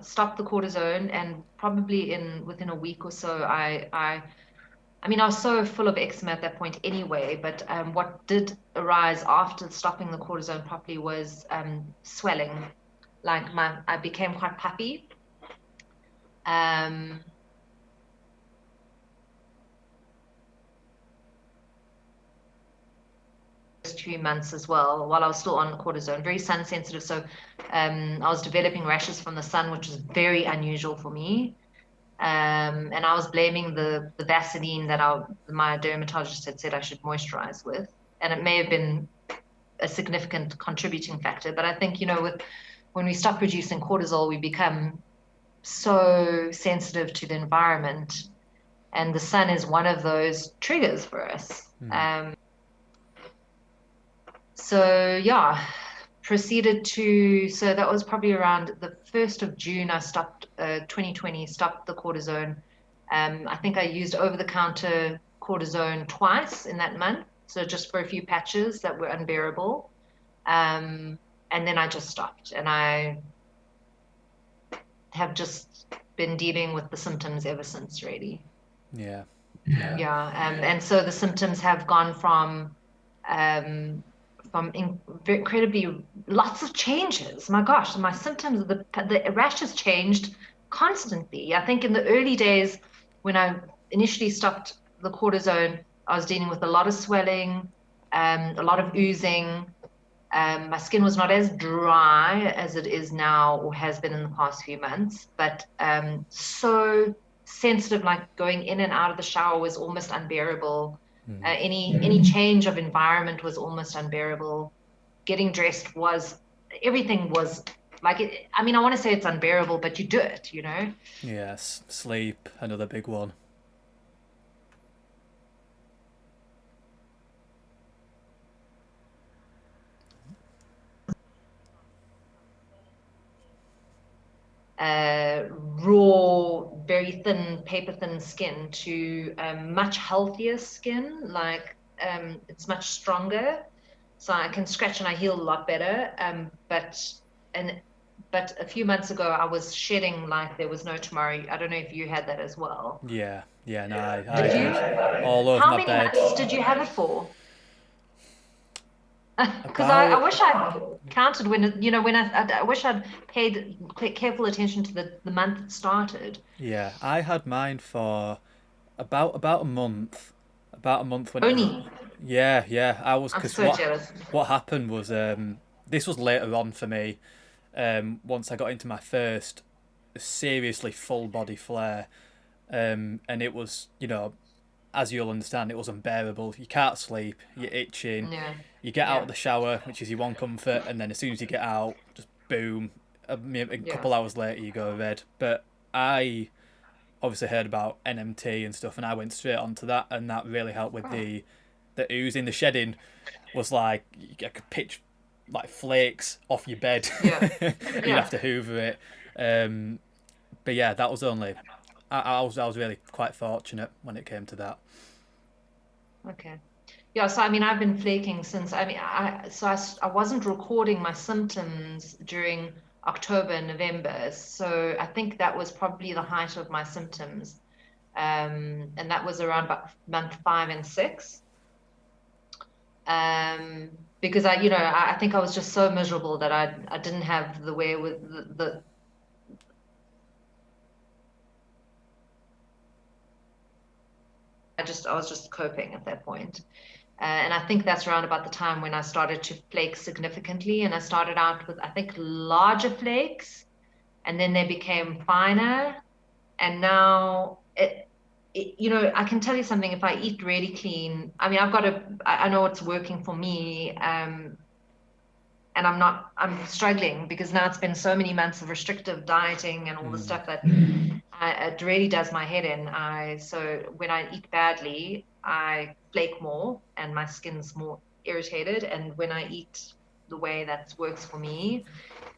stopped the cortisone, and probably within a week or so, I mean, I was so full of eczema at that point anyway, but what did arise after stopping the cortisone properly was swelling. Like I became quite puffy. Um, 2 months as well, while I was still on cortisone, very sun sensitive. So I was developing rashes from the sun, which is very unusual for me. And I was blaming the Vaseline that my dermatologist had said I should moisturize with. And it may have been a significant contributing factor. But I think, when we stop producing cortisol, we become so sensitive to the environment. And the sun is one of those triggers for us. So so that was probably around the 1st of June, I stopped, 2020, stopped the cortisone. I think I used over-the-counter cortisone twice in that month. So just for a few patches that were unbearable. And then I just stopped, and I have just been dealing with the symptoms ever since, really. Yeah. And so the symptoms have gone from incredibly lots of changes. My gosh, my symptoms, the rash has changed constantly. I think in the early days when I initially stopped the cortisone, I was dealing with a lot of swelling, a lot of oozing. My skin was not as dry as it is now or has been in the past few months, but so sensitive, like going in and out of the shower was almost unbearable. Any change of environment was almost unbearable. Getting dressed everything was like it. I mean, I want to say it's unbearable, but you do it, Yes. Sleep, another big one. Raw, very thin, paper thin skin to much healthier skin. Like it's much stronger, so I can scratch and I heal a lot better. But a few months ago, I was shedding like there was no tomorrow. I don't know if you had that as well. Yeah. Yeah, no, I Did you? did. All over How my many bed. months did you have it for? Because I About, wish I'd counted I wish I'd paid careful attention to the month it started. yeah, I had mine for about a month. About a month when it was. Only. Yeah, yeah, I was, I'm because so jealous. what happened was, this was later on for me. Once I got into my first seriously full body flare, and it was, as you'll understand, it was unbearable. You can't sleep, you're itching, Yeah. you get out Yeah. of the shower, which is your one comfort, and then as soon as you get out, just boom, a Yeah. couple hours later you go to bed. But I obviously heard about NMT and stuff, and I went straight onto that, and that really helped with Oh. the oozing. The shedding was like I could pitch like flakes off your bed. Yeah. You'd Yeah. have to hoover it. But yeah, that was only. I was really quite fortunate when it came to that. Okay. Yeah. So I mean, I've been flaking since. I mean, I wasn't recording my symptoms during October and November, so I think that was probably the height of my symptoms. And that was around about month 5 and 6. Um, because I think I was just so miserable that I didn't have the way with the I was just coping at that point. And I think that's around about the time when I started to flake significantly. And I started out with, I think, larger flakes, and then they became finer. And now I can tell you something. If I eat really clean, I mean, I know it's working for me. And I'm struggling because now it's been so many months of restrictive dieting and all the Mm. stuff that it really does my head in. So when I eat badly, I flake more and my skin's more irritated. And when I eat the way that works for me,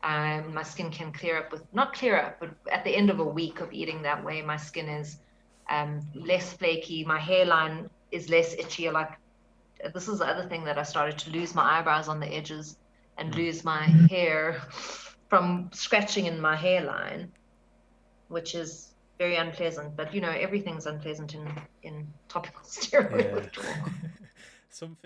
my skin can not clear up, but at the end of a week of eating that way, my skin is less flaky. My hairline is less itchy. Like, this is the other thing that I started to lose my eyebrows on the edges and lose my hair. from scratching in my hairline, which is very unpleasant. But everything's unpleasant in topical steroid Yeah. withdrawal. Something